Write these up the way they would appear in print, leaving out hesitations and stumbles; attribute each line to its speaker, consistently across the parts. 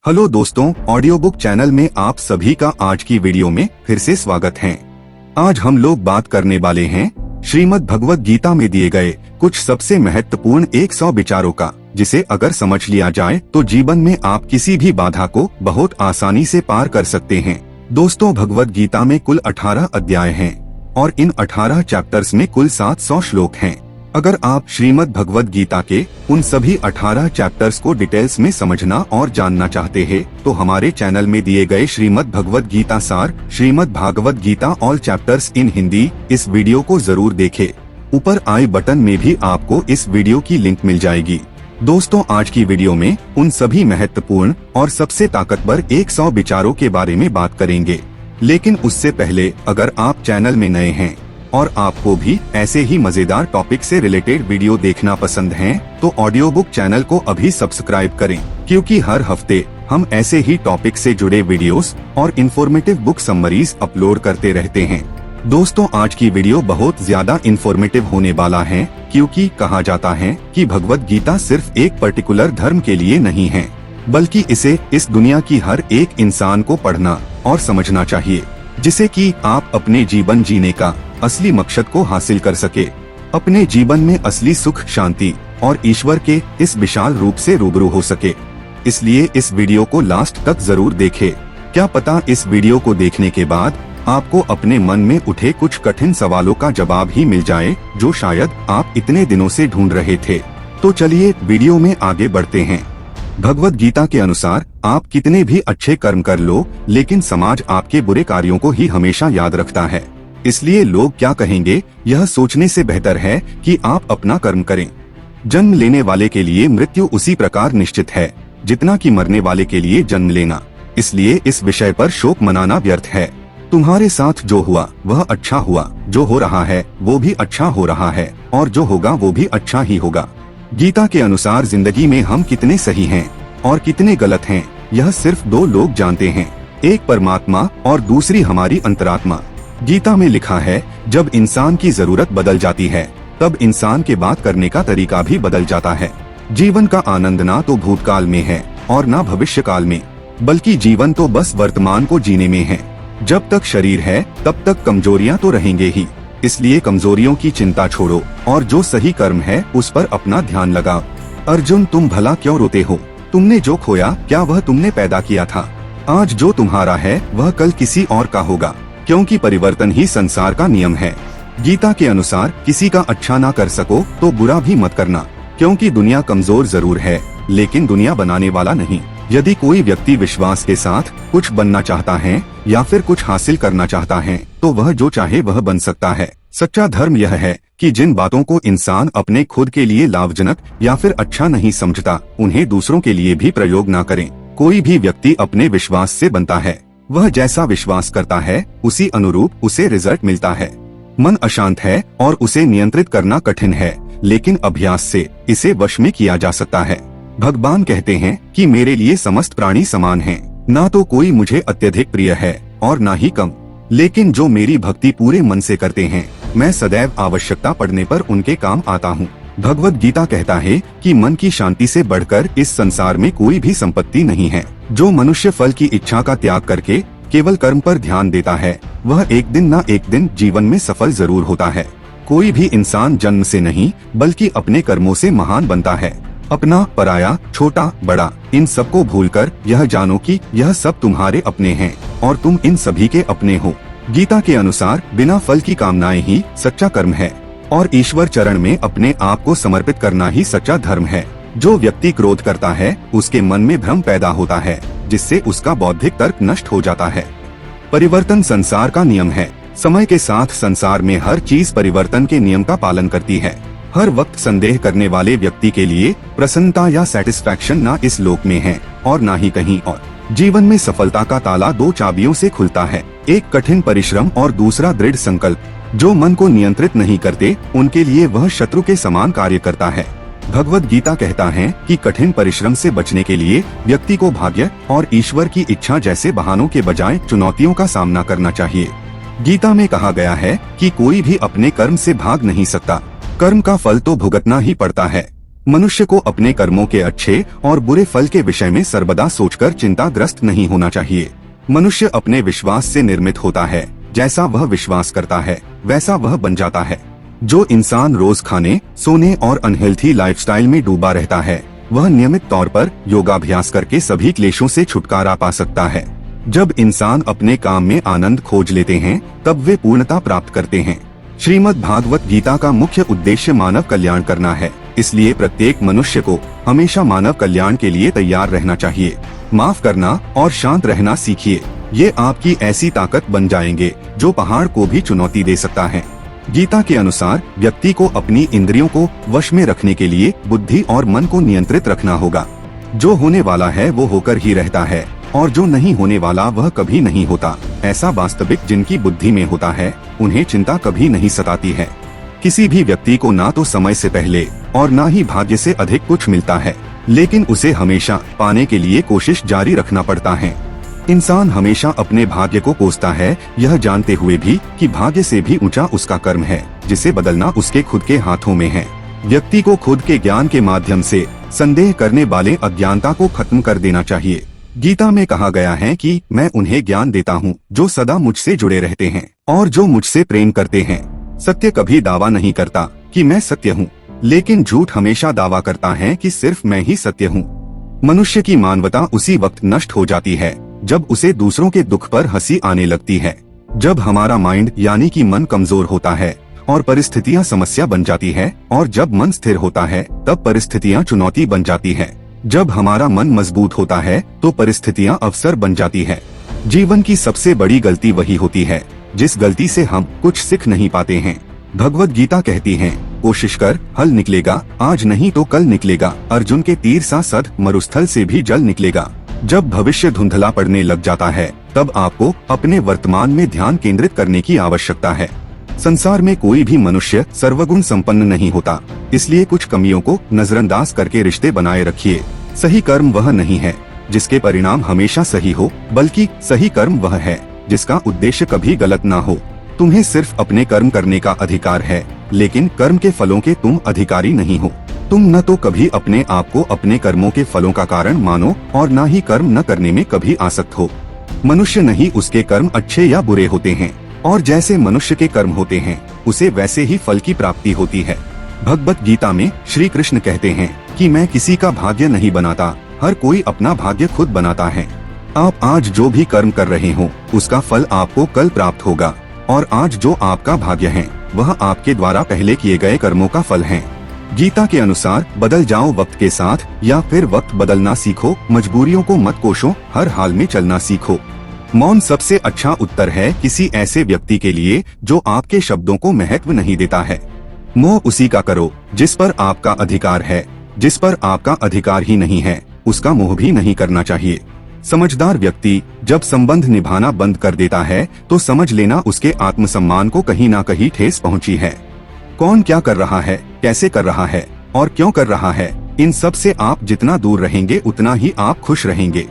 Speaker 1: Hello दोस्तों, audio book channel में आप सभी का आज की वीडियो में फिर से स्वागत है। आज हम लोग बात करने वाले हैं श्रीमद् भगवत गीता में दिए गए कुछ सबसे महत्वपूर्ण 100 विचारों का, जिसे अगर समझ लिया जाए तो जीवन में आप किसी भी बाधा को बहुत आसानी से पार कर सकते हैं। दोस्तों, भगवत गीता में कुल 18 अध्याय हैं और इन 18 चैप्टर्स में कुल 700 श्लोक हैं। अगर आप श्रीमद् भगवत गीता के उन सभी 18 चैप्टर्स को डिटेल्स में समझना और जानना चाहते हैं तो हमारे चैनल में दिए गए श्रीमद् भगवत गीता सार, Shrimad Bhagavad Gita all chapters in Hindi, इस वीडियो को जरूर देखें। ऊपर आई बटन में भी आपको इस वीडियो की लिंक मिल जाएगी। दोस्तों, आज की वीडियो में उन सभी महत्वपूर्ण और सबसे ताकतवर 100 विचारों के बारे में बात करेंगे। लेकिन उससे पहले अगर आप चैनल में नए हैं और आपको भी ऐसे ही मजेदार टॉपिक से रिलेटेड वीडियो देखना पसंद है तो ऑडियो बुक चैनल को अभी सब्सक्राइब करें, क्योंकि हर हफ्ते हम ऐसे ही टॉपिक से जुड़े वीडियोस और इन्फॉर्मेटिव बुक समरीज अपलोड करते रहते हैं। दोस्तों, आज की वीडियो बहुत ज्यादा इन्फॉर्मेटिव होने वाला है, क्योंकि कहा जाता है कि भगवत गीता सिर्फ एक पर्टिकुलर धर्म के लिए नहीं है, बल्कि इसे इस दुनिया की हर एक इंसान को पढ़ना और समझना चाहिए, जिससे कि आप अपने जीवन जीने का असली मकसद को हासिल कर सके, अपने जीवन में असली सुख, शांति और ईश्वर के इस विशाल रूप से रूबरू हो सके। इसलिए इस वीडियो को लास्ट तक जरूर देखें। क्या पता इस वीडियो को देखने के बाद आपको अपने मन में उठे कुछ कठिन सवालों का जवाब ही मिल जाए, जो शायद आप इतने दिनों से ढूंढ रहे थे। तो चलिए वीडियो में आगे बढ़ते हैं। भगवत गीता के अनुसार आप कितने भी अच्छे कर्म कर लो, लेकिन समाज आपके बुरे कार्यों को ही हमेशा याद रखता है। इसलिए लोग क्या कहेंगे, यह सोचने से बेहतर है कि आप अपना कर्म करें। जन्म लेने वाले के लिए मृत्यु उसी प्रकार निश्चित है जितना कि मरने वाले के लिए जन्म लेना। इसलिए इस विषय पर शोक मनाना व्यर्थ है। तुम्हारे साथ जो हुआ वह अच्छा हुआ, जो हो रहा है वो भी अच्छा हो रहा है, और जो होगा वो भी अच्छा ही होगा। गीता के अनुसार जिंदगी में हम कितने सही हैं और कितने गलत हैं, यह सिर्फ दो लोग जानते हैं, एक परमात्मा और दूसरी हमारी अंतरात्मा। गीता में लिखा है, जब इंसान की जरूरत बदल जाती है तब इंसान के बात करने का तरीका भी बदल जाता है। जीवन का आनंद ना तो भूतकाल में है और ना भविष्य काल में, बल्कि जीवन तो बस वर्तमान को जीने में है। जब तक शरीर है तब तक कमजोरियां तो रहेंगे ही, इसलिए कमजोरियों की चिंता छोड़ो और जो सही कर्म है उस पर अपना ध्यान लगाओ। अर्जुन, तुम भला क्यों रोते हो? तुमने जो खोया क्या वह तुमने पैदा किया था? आज जो तुम्हारा है वह कल किसी और का होगा, क्योंकि परिवर्तन ही संसार का नियम है। गीता के अनुसार किसी का अच्छा ना कर सको तो बुरा भी मत करना, क्योंकि दुनिया कमजोर जरूर है लेकिन दुनिया बनाने वाला नहीं। यदि कोई व्यक्ति विश्वास के साथ कुछ बनना चाहता है या फिर कुछ हासिल करना चाहता है तो वह जो चाहे वह बन सकता है। सच्चा धर्म यह है कि जिन बातों को इंसान अपने खुद के लिए लाभजनक या फिर अच्छा नहीं समझता, उन्हें दूसरों के लिए भी प्रयोग न करें। कोई भी व्यक्ति अपने विश्वास से बनता है, वह जैसा विश्वास करता है उसी अनुरूप उसे रिजल्ट मिलता है। मन अशांत है और उसे नियंत्रित करना कठिन है, लेकिन अभ्यास से इसे वश में किया जा सकता है। भगवान कहते हैं कि मेरे लिए समस्त प्राणी समान हैं, ना तो कोई मुझे अत्यधिक प्रिय है और ना ही कम, लेकिन जो मेरी भक्ति पूरे मन से करते हैं मैं सदैव आवश्यकता पड़ने पर उनके काम आता हूँ। भगवत गीता कहता है कि मन की शांति से बढ़कर इस संसार में कोई भी संपत्ति नहीं है। जो मनुष्य फल की इच्छा का त्याग करके केवल कर्म पर ध्यान देता है वह एक दिन न एक दिन जीवन में सफल जरूर होता है। कोई भी इंसान जन्म से नहीं बल्कि अपने कर्मों से महान बनता है। अपना, पराया, छोटा, बड़ा, इन सबको भूलकर यह जानो कि यह सब तुम्हारे अपने हैं और तुम इन सभी के अपने हो। गीता के अनुसार बिना फल की कामनाएं ही सच्चा कर्म है और ईश्वर चरण में अपने आप को समर्पित करना ही सच्चा धर्म है। जो व्यक्ति क्रोध करता है उसके मन में भ्रम पैदा होता है, जिससे उसका बौद्धिक तर्क नष्ट हो जाता है। परिवर्तन संसार का नियम है। समय के साथ संसार में हर चीज परिवर्तन के नियम का पालन करती है। हर वक्त संदेह करने वाले व्यक्ति के लिए प्रसन्नता या सेटिस्फैक्शन ना इस लोक में है और ना ही कहीं और। जीवन में सफलता का ताला दो चाबियों से खुलता है, एक कठिन परिश्रम और दूसरा दृढ़ संकल्प। जो मन को नियंत्रित नहीं करते उनके लिए वह शत्रु के समान कार्य करता है। भगवत गीता कहता है कि कठिन परिश्रम से बचने के लिए व्यक्ति को भाग्य और ईश्वर की इच्छा जैसे बहानों के बजाय चुनौतियों का सामना करना चाहिए। गीता में कहा गया है कि कोई भी अपने कर्म से भाग नहीं सकता, कर्म का फल तो भुगतना ही पड़ता है। मनुष्य को अपने कर्मों के अच्छे और बुरे फल के विषय में सर्वदा सोचकर चिंताग्रस्त नहीं होना चाहिए। मनुष्य अपने विश्वास से निर्मित होता है, जैसा वह विश्वास करता है वैसा वह बन जाता है। जो इंसान रोज खाने, सोने और अनहेल्थी लाइफस्टाइल में डूबा रहता है, वह नियमित तौर पर योगाभ्यास करके सभी क्लेशों से छुटकारा पा सकता है। जब इंसान अपने काम में आनंद खोज लेते हैं, तब वे पूर्णता प्राप्त करते हैं। श्रीमद् भागवत गीता का मुख्य उद्देश्य मानव कल्याण करना है, इसलिए प्रत्येक मनुष्य को हमेशा मानव कल्याण के लिए तैयार रहना चाहिए। माफ करना और शांत रहना सीखिए, ये आपकी ऐसी ताकत बन जाएंगे जो पहाड़ को भी चुनौती दे सकता है। गीता के अनुसार व्यक्ति को अपनी इंद्रियों को वश में रखने के लिए बुद्धि और मन को नियंत्रित रखना होगा। जो होने वाला है वो होकर ही रहता है और जो नहीं होने वाला वह कभी नहीं होता। ऐसा वास्तविक जिनकी बुद्धि में होता है, उन्हें चिंता कभी नहीं सताती है। किसी भी व्यक्ति को ना तो समय से पहले और ना ही भाग्य से अधिक कुछ मिलता है, लेकिन उसे हमेशा पाने के लिए कोशिश जारी रखना पड़ता है। इंसान हमेशा अपने भाग्य को कोसता है, यह जानते हुए भी कि भाग्य से भी ऊंचा उसका कर्म है, जिसे बदलना उसके खुद के हाथों में है। व्यक्ति को खुद के ज्ञान के माध्यम से संदेह करने वाले अज्ञानता को खत्म कर देना चाहिए। गीता में कहा गया है कि मैं उन्हें ज्ञान देता हूँ जो सदा मुझसे जुड़े रहते हैं और जो मुझसे प्रेम करते हैं। सत्य कभी दावा नहीं करता कि मैं सत्य हूँ, लेकिन झूठ हमेशा दावा करता है कि सिर्फ मैं ही सत्य हूँ। मनुष्य की मानवता उसी वक्त नष्ट हो जाती है जब उसे दूसरों के दुख पर हंसी आने लगती है। जब हमारा माइंड यानी कि मन कमजोर होता है और परिस्थितियां समस्या बन जाती है, और जब मन स्थिर होता है तब परिस्थितियां चुनौती बन जाती है। जब हमारा मन मजबूत होता है तो परिस्थितियां अवसर बन जाती है। जीवन की सबसे बड़ी गलती वही होती है जिस गलती से हम कुछ सीख नहीं पाते हैं। भगवत गीता कहती है, कोशिश कर, हल निकलेगा, आज नहीं तो कल निकलेगा। अर्जुन के तीर सा सद मरुस्थल से भी जल निकलेगा। जब भविष्य धुंधला पड़ने लग जाता है, तब आपको अपने वर्तमान में ध्यान केंद्रित करने की आवश्यकता है। संसार में कोई भी मनुष्य सर्वगुण संपन्न नहीं होता, इसलिए कुछ कमियों को नजरअंदाज करके रिश्ते बनाए रखिए। सही कर्म वह नहीं है जिसके परिणाम हमेशा सही हो, बल्कि सही कर्म वह है जिसका उद्देश्य कभी गलत ना हो। तुम्हें सिर्फ अपने कर्म करने का अधिकार है, लेकिन कर्म के फलों के तुम अधिकारी नहीं हो। तुम न तो कभी अपने आप को अपने कर्मों के फलों का कारण मानो और न ही कर्म न करने में कभी आसक्त हो। मनुष्य नहीं उसके कर्म अच्छे या बुरे होते हैं, और जैसे मनुष्य के कर्म होते हैं उसे वैसे ही फल की प्राप्ति होती है। भगवत गीता में श्री कृष्ण कहते हैं कि मैं किसी का भाग्य नहीं बनाता, हर कोई अपना भाग्य खुद बनाता है। आप आज जो भी कर्म कर रहे हो उसका फल आपको कल प्राप्त होगा, और आज जो आपका भाग्य है वह आपके द्वारा पहले किए गए कर्मों का फल है। गीता के अनुसार बदल जाओ वक्त के साथ, या फिर वक्त बदलना सीखो। मजबूरियों को मत कोसो, हर हाल में चलना सीखो। मौन सबसे अच्छा उत्तर है किसी ऐसे व्यक्ति के लिए जो आपके शब्दों को महत्व नहीं देता है। मोह उसी का करो जिस पर आपका अधिकार है, जिस पर आपका अधिकार ही नहीं है उसका मोह भी नहीं करना चाहिए। समझदार व्यक्ति जब संबंध निभाना बंद कर देता है तो समझ लेना उसके आत्मसम्मान को कहीं ना कहीं ठेस पहुंची है। कौन क्या कर रहा है, कैसे कर रहा है और क्यों कर रहा है, इन सब से आप जितना दूर रहेंगे उतना ही आप खुश रहेंगे।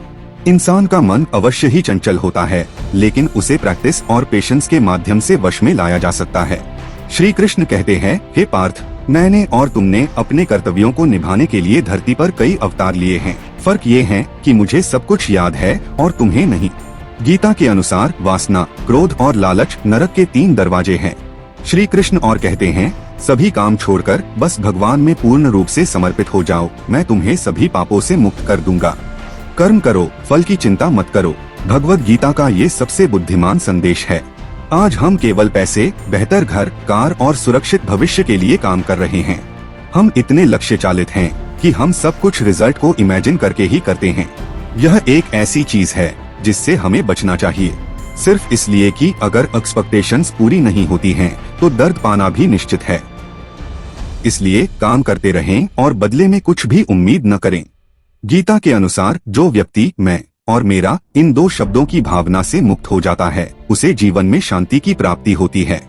Speaker 1: इंसान का मन अवश्य ही चंचल होता है, लेकिन उसे प्रैक्टिस और पेशेंस के माध्यम से वश में लाया जा सकता है। श्री कृष्ण कहते हैं, हे पार्थ, मैंने और तुमने अपने कर्तव्यों को निभाने के लिए धरती पर कई अवतार लिए हैं। फर्क ये है कि मुझे सब कुछ याद है और तुम्हें नहीं। गीता के अनुसार वासना, क्रोध और लालच नरक के 3 दरवाजे हैं। श्री कृष्ण और कहते हैं, सभी काम छोड़कर बस भगवान में पूर्ण रूप से समर्पित हो जाओ, मैं तुम्हें सभी पापों से मुक्त कर दूंगा। कर्म करो, फल की चिंता मत करो। भगवत गीता का ये सबसे बुद्धिमान संदेश है। आज हम केवल पैसे, बेहतर घर, कार और सुरक्षित भविष्य के लिए काम कर रहे हैं। हम इतने लक्ष्य चालित हैं कि हम सब कुछ रिजल्ट को इमेजिन करके ही करते हैं। यह एक ऐसी चीज है जिससे हमें बचना चाहिए, सिर्फ इसलिए कि अगर एक्सपेक्टेशंस पूरी नहीं होती हैं तो दर्द पाना भी निश्चित है। इसलिए काम करते रहें और बदले में कुछ भी उम्मीद न करें। गीता के अनुसार जो व्यक्ति मैं और मेरा इन 2 शब्दों की भावना से मुक्त हो जाता है उसे जीवन में शांति की प्राप्ति होती है।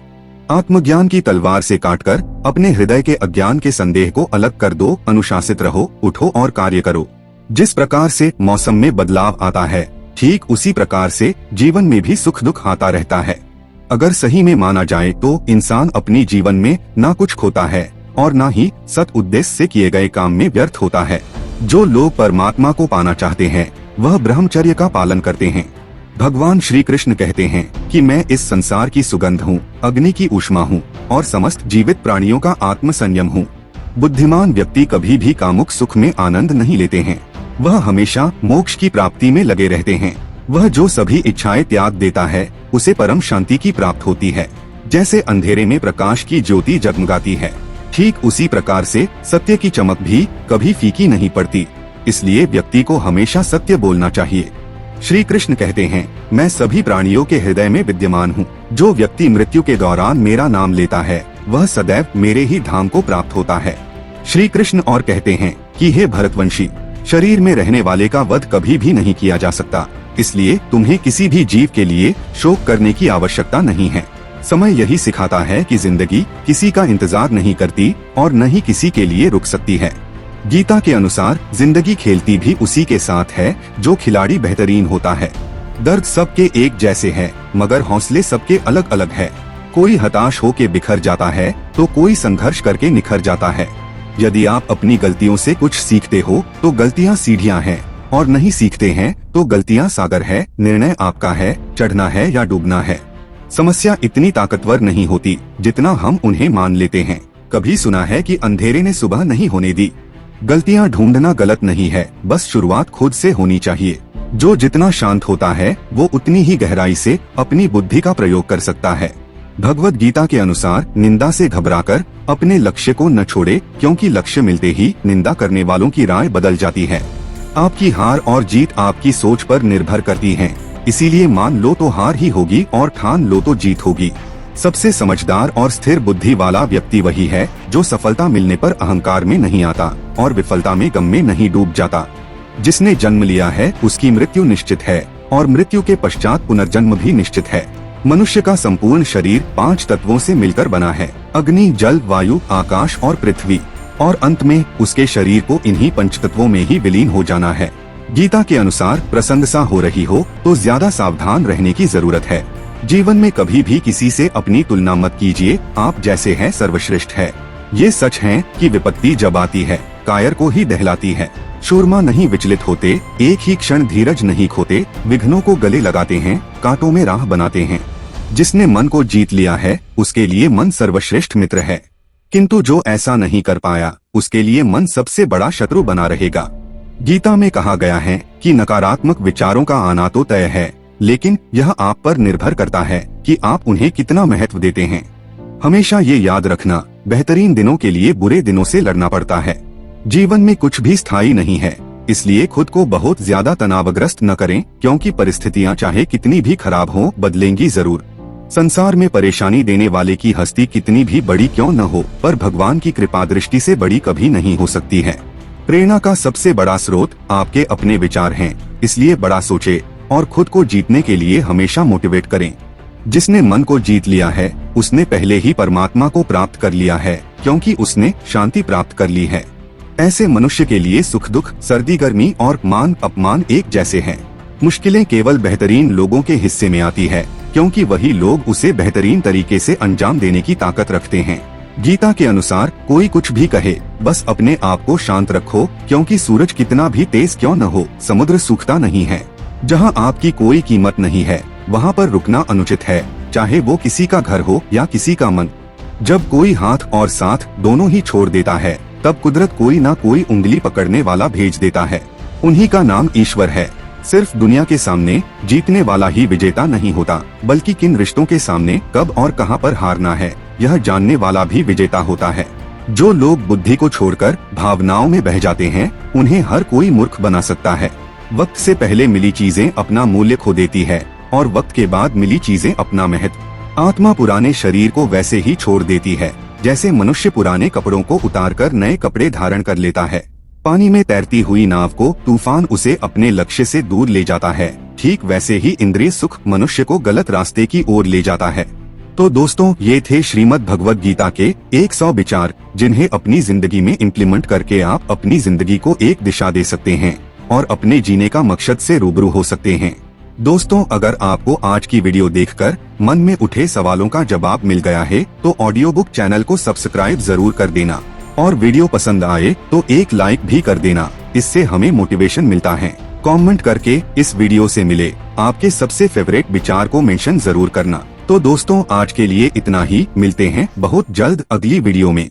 Speaker 1: आत्मज्ञान की तलवार से काटकर अपने हृदय के अज्ञान के संदेह को अलग कर दो। अनुशासित रहो, उठो और कार्य करो। जिस प्रकार से मौसम में बदलाव आता है, ठीक उसी प्रकार से जीवन में भी सुख दुख आता रहता है। अगर सही में माना जाए तो इंसान अपनी जीवन में ना कुछ खोता है और न ही सत उद्देश्य से किए गए काम में व्यर्थ होता है। जो लोग परमात्मा को पाना चाहते हैं वह ब्रह्मचर्य का पालन करते हैं। भगवान श्री कृष्ण कहते हैं कि मैं इस संसार की सुगंध हूँ, अग्नि की ऊष्मा हूँ और समस्त जीवित प्राणियों का आत्म संयम हूँ। बुद्धिमान व्यक्ति कभी भी कामुक सुख में आनंद नहीं लेते हैं, वह हमेशा मोक्ष की प्राप्ति में लगे रहते हैं। वह जो सभी इच्छाएं त्याग देता है उसे परम शांति की प्राप्त होती है। जैसे अंधेरे में प्रकाश की ज्योति जगमगाती है, ठीक उसी प्रकार से सत्य की चमक भी कभी फीकी नहीं पड़ती। इसलिए व्यक्ति को हमेशा सत्य बोलना चाहिए। श्री कृष्ण कहते हैं, मैं सभी प्राणियों के हृदय में विद्यमान हूँ। जो व्यक्ति मृत्यु के दौरान मेरा नाम लेता है वह सदैव मेरे ही धाम को प्राप्त होता है। श्री कृष्ण और कहते हैं कि हे भरतवंशी, शरीर में रहने वाले का वध कभी भी नहीं किया जा सकता, इसलिए तुम्हें किसी भी जीव के लिए शोक करने की आवश्यकता नहीं है। समय यही सिखाता है कि जिंदगी किसी का इंतजार नहीं करती और न ही किसी के लिए रुक सकती है। गीता के अनुसार जिंदगी खेलती भी उसी के साथ है जो खिलाड़ी बेहतरीन होता है। दर्द सबके एक जैसे है मगर हौसले सबके अलग अलग है। कोई हताश होके बिखर जाता है तो कोई संघर्ष करके निखर जाता है। यदि आप अपनी गलतियों से कुछ सीखते हो तो गलतियाँ सीढ़ियाँ हैं, और नहीं सीखते हैं तो गलतियाँ सागर है। निर्णय आपका है, चढ़ना है या डूबना है। समस्या इतनी ताकतवर नहीं होती जितना हम उन्हें मान लेते हैं। कभी सुना है कि अंधेरे ने सुबह नहीं होने दी। गलतियाँ ढूंढना गलत नहीं है, बस शुरुआत खुद से होनी चाहिए। जो जितना शांत होता है वो उतनी ही गहराई से अपनी बुद्धि का प्रयोग कर सकता है। भगवत गीता के अनुसार निंदा से घबराकर अपने लक्ष्य को न छोड़े, क्योंकि लक्ष्य मिलते ही निंदा करने वालों की राय बदल जाती है। आपकी हार और जीत आपकी सोच पर निर्भर करती है, इसीलिए मान लो तो हार ही होगी और ठान लो तो जीत होगी। सबसे समझदार और स्थिर बुद्धि वाला व्यक्ति वही है जो सफलता मिलने पर अहंकार में नहीं आता और विफलता में गम में नहीं डूब जाता। जिसने जन्म लिया है उसकी मृत्यु निश्चित है और मृत्यु के पश्चात पुनर्जन्म भी निश्चित है। मनुष्य का संपूर्ण शरीर 5 तत्वों से मिलकर बना है, अग्नि, जल, वायु, आकाश और पृथ्वी, और अंत में उसके शरीर को इन्हीं 5 तत्वों में ही विलीन हो जाना है। गीता के अनुसार प्रसंगसा हो रही हो तो ज्यादा सावधान रहने की जरूरत है। जीवन में कभी भी किसी से अपनी तुलना मत कीजिए, आप जैसे हैं सर्वश्रेष्ठ है। ये सच है कि विपत्ति जब आती है कायर को ही दहलाती है। शूरमा नहीं विचलित होते, एक ही क्षण धीरज नहीं खोते, विघ्नों को गले लगाते हैं, कांटों में राह बनाते हैं। जिसने मन को जीत लिया है उसके लिए मन सर्वश्रेष्ठ मित्र है, किंतु जो ऐसा नहीं कर पाया उसके लिए मन सबसे बड़ा शत्रु बना रहेगा। गीता में कहा गया है कि नकारात्मक विचारों का आना तो तय है, लेकिन यह आप पर निर्भर करता है कि आप उन्हें कितना महत्व देते हैं। हमेशा ये याद रखना, बेहतरीन दिनों के लिए बुरे दिनों से लड़ना पड़ता है। जीवन में कुछ भी स्थायी नहीं है, इसलिए खुद को बहुत ज्यादा तनावग्रस्त न करें, क्योंकि परिस्थितियां चाहे कितनी भी खराब हों बदलेंगी जरूर। संसार में परेशानी देने वाले की हस्ती कितनी भी बड़ी क्यों न हो, पर भगवान की कृपा दृष्टि से बड़ी कभी नहीं हो सकती है। प्रेरणा का सबसे बड़ा स्रोत आपके अपने विचार हैं, इसलिए बड़ा सोचे और खुद को जीतने के लिए हमेशा मोटिवेट करें। जिसने मन को जीत लिया है उसने पहले ही परमात्मा को प्राप्त कर लिया है, क्योंकि उसने शांति प्राप्त कर ली है। ऐसे मनुष्य के लिए सुख दुख, सर्दी गर्मी और मान अपमान एक जैसे हैं। मुश्किलें केवल बेहतरीन लोगों के हिस्से में आती है, क्योंकि वही लोग उसे बेहतरीन तरीके से अंजाम देने की ताकत रखते हैं। गीता के अनुसार कोई कुछ भी कहे, बस अपने आप को शांत रखो, क्योंकि सूरज कितना भी तेज क्यों न हो समुद्र सूखता नहीं है। जहाँ आपकी कोई कीमत नहीं है वहाँ पर रुकना अनुचित है, चाहे वो किसी का घर हो या किसी का मन। जब कोई हाथ और साथ दोनों ही छोड़ देता है तब कुदरत कोई ना कोई उंगली पकड़ने वाला भेज देता है। उन्हीं का नाम ईश्वर है। सिर्फ दुनिया के सामने जीतने वाला ही विजेता नहीं होता, बल्कि किन रिश्तों के सामने कब और कहां पर हारना है यह जानने वाला भी विजेता होता है। जो लोग बुद्धि को छोड़कर भावनाओं में बह जाते हैं उन्हें हर कोई मूर्ख बना सकता है। वक्त से पहले मिली चीजें अपना मूल्य खो देती है और वक्त के बाद मिली चीजें अपना महत्व। आत्मा पुराने शरीर को वैसे ही छोड़ देती है जैसे मनुष्य पुराने कपड़ों को उतारकर नए कपड़े धारण कर लेता है। पानी में तैरती हुई नाव को तूफान उसे अपने लक्ष्य से दूर ले जाता है, ठीक वैसे ही इंद्रिय सुख मनुष्य को गलत रास्ते की ओर ले जाता है। तो दोस्तों, ये थे श्रीमद् भगवत गीता के 100 विचार, जिन्हें अपनी जिंदगी में इम्प्लीमेंट करके आप अपनी जिंदगी को एक दिशा दे सकते हैं और अपने जीने का मकसद से रूबरू हो सकते हैं। दोस्तों, अगर आपको आज की वीडियो देखकर मन में उठे सवालों का जवाब मिल गया है तो ऑडियो बुक चैनल को सब्सक्राइब जरूर कर देना और वीडियो पसंद आए तो एक लाइक भी कर देना। इससे हमें मोटिवेशन मिलता है। कमेंट करके इस वीडियो से मिले आपके सबसे फेवरेट विचार को मेंशन जरूर करना। तो दोस्तों, आज के लिए इतना ही। मिलते हैं बहुत जल्द अगली वीडियो में।